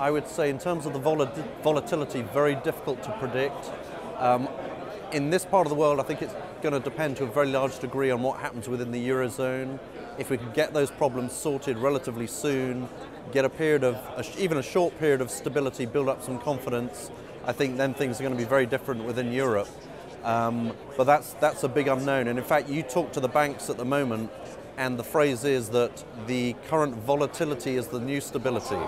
I would say in terms of the volatility, very difficult to predict. In this part of the world, I think it's going to depend to a very large degree on what happens within the Eurozone. If we can get those problems sorted relatively soon, get a period of, even a short period of stability, build up some confidence, I think then things are going to be very different within Europe. But that's a big unknown. And in fact, you talk to the banks at the moment, and the phrase is that the current volatility is the new stability.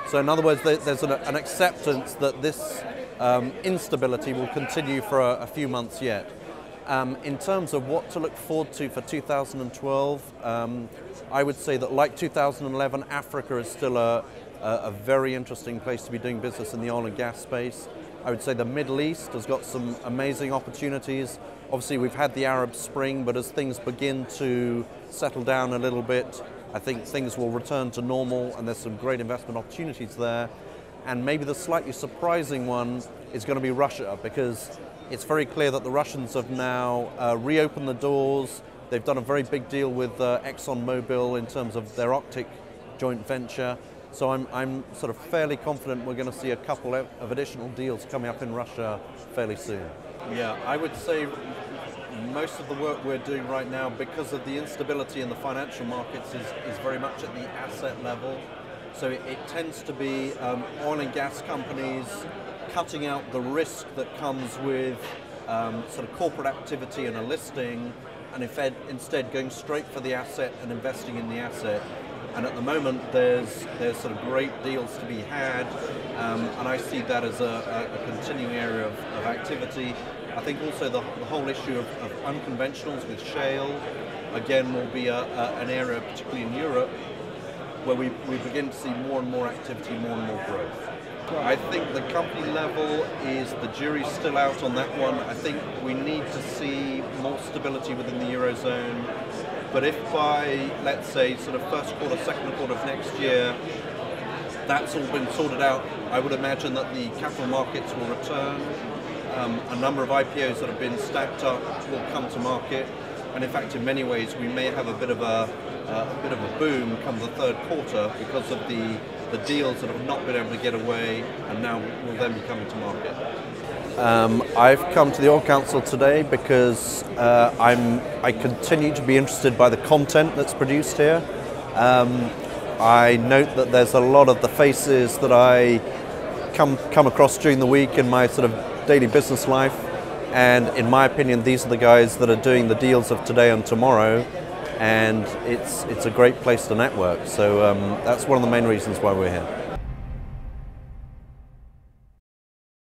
So in other words, there's an acceptance that this instability will continue for a few months yet. In terms of what to look forward to for 2012, I would say that like 2011, Africa is still a very interesting place to be doing business in the oil and gas space. I would say the Middle East has got some amazing opportunities. Obviously, we've had the Arab Spring, but as things begin to settle down a little bit, I think things will return to normal, and there's some great investment opportunities there. And maybe the slightly surprising one is going to be Russia, because it's very clear that the Russians have now reopened the doors. They've done a very big deal with ExxonMobil in terms of their Arctic joint venture. So I'm sort of fairly confident we're going to see a couple of additional deals coming up in Russia fairly soon. Yeah, I would say most of the work we're doing right now, because of the instability in the financial markets, is very much at the asset level. So it tends to be oil and gas companies cutting out the risk that comes with sort of corporate activity and a listing, and instead going straight for the asset and investing in the asset. And at the moment, there's sort of great deals to be had, and I see that as a continuing area of activity. I think also the whole issue of unconventionals with shale, again, will be an area, particularly in Europe, where we begin to see more and more activity, more and more growth. I think the company level the jury's still out on that one. I think we need to see more stability within the Eurozone. But if by, let's say, sort of first quarter, second quarter of next year, that's all been sorted out, I would imagine that the capital markets will return. A number of IPOs that have been stacked up will come to market. And in fact, in many ways, we may have a bit of a boom come the third quarter because of the deals that have not been able to get away and now will then be coming to market. I've come to the Oil Council today because I continue to be interested by the content that's produced here. I note that there's a lot of the faces that I come across during the week in my sort of daily business life, and in my opinion, these are the guys that are doing the deals of today and tomorrow, and it's a great place to network. So that's one of the main reasons why we're here.